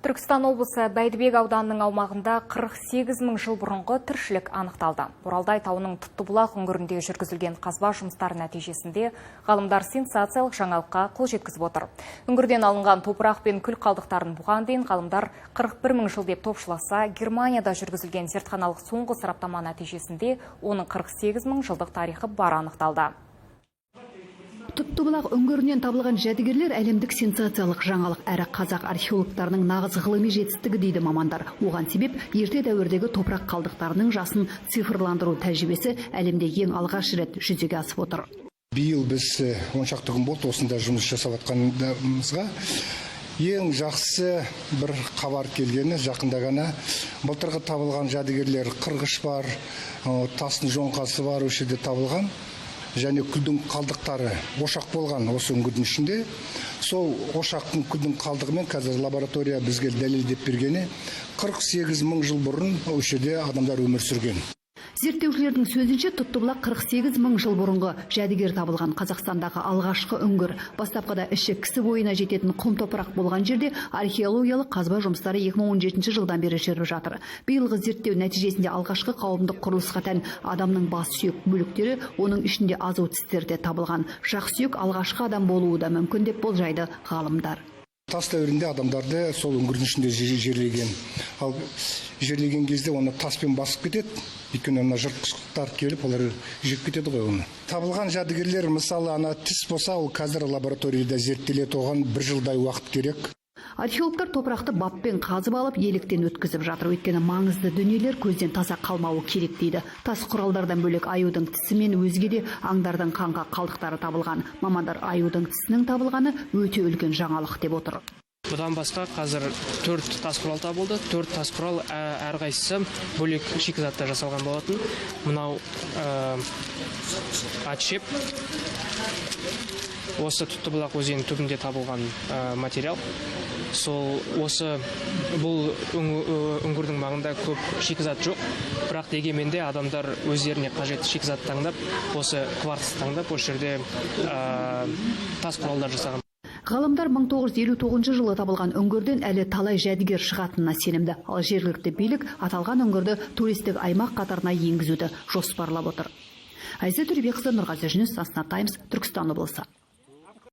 Түркістан облысы Бәйдібек ауданының аумағында 48 мың жыл бұрынғы тіршілік анықталды. Боралдай тауының Тұттыбұлақ үңгірінде жүргізілген қазба жұмыстары нәтижесінде ғалымдар сенсациялық жаңалыққа қол жеткізіп отыр. Үңгірден алынған топырақ пен күл қалдықтарын бұған дейін ғалымдар 41 мың жыл деп топшыласа, Германияда жүргізілген зертханалық соңғы сараптама нәтижесінде оның 48 мың жылдық тарихы бар анықталды. Тұттыбұлақ үңгірінен табылған жәдігерлер әлемдік сенсациялық жаңалық әрі қазақ археологтарының нағыз ғылыми жетістігі дейді мамандар. Оған себеп ерте дәуірдегі топырақ қалдықтарының жасын цифрландыру тәжірибесі әлемде ең алғаш рет жүзеге асып отыр. Биыл біз 10 шақты күн болды осында жұмыс жасап жатқанымызға. Ең жақсы бір хабар келгені жақында ғана былтырғы табылған жәдігерлер қырғыш бар, тастың жоңқасы бар, осы жерде табылған. Және күлдің қалдықтары ошақ болған осы үңгірдің ішінде. Сол ошақтың күлдің қалдығымен қазір лаборатория бізге дәлелдеп бергені 48 мың жыл бұрын осы жерде адамдар өмір сүрген. Зерттеушілердің сөзінше Тұттыбұлақ 48 мың жыл бұрынғы жәдігер табылған Қазақстандағы алғашқы үңгір. Бастапқыда іші кісі бойына жететін құм топырақ болған жерде археологиялық қазба жұмыстары 2017 жылдан бері жүріп жатыр. Биылғы зерттеу нәтижесінде алғашқы қауымдық құрылысқа тән адамның бас сүйек бөліктері, оның ішінде азу тістерде табылған. Жақ сүйек алғашқы адам болуы да мүмкін деп болжайды ғалымдар. Тас дәуірінде адамдарды сол үңгірдің ішінде жерлеген. Ал жерлеген кезде оны таспен басып кетеді. Өйткені ана жыртқыштар келіп, олар жеп кетеді ғой оны. Табылған жәдігерлер, мысалы, ана тіс болса, ол қазір лабораторияда зерттеледі, оған 1 жылдай уақыт керек. Археологтар топырақты баппен қазып алып, еліктен өткізіп жатыр. Өйткені маңызды дүниелер көзден таса қалмауы керек дейді. Тас құралдардан бөлек аюдың тісі мен өзге де аңдардың қанға қалдықтары табылған. Мамандар аюдың тісінің табылғаны өте үлкен жаңалық деп отыр. Бұдан басқа қазір 4 тас құрал табылды. 4 тас құрал әрқайсысы бөлек шикізатта жасалған болатын. Мынау атшеп. Осы Тұттыбұлақ өзенінің түбінде табылған материал. Бұл үңгірдің маңында көп шикізат жоқ. Бірақ дегенмен де адамдар өздеріне қажетті шикізат таңдап, осы кварц таңдап, осы жерде тас құралдар жасаған. Ғалымдар 1959 жылы табылған үңгірден әлі талай жәдігер шығатынына сенімді. Ал жергілікті билік аталған үңгірді туристік аймақ қатарына енгізуді жоспарлап отыр. Айза Түрбекқызы, Нұрғазы Жүніс, Астана Таймс, Түркістан облысы.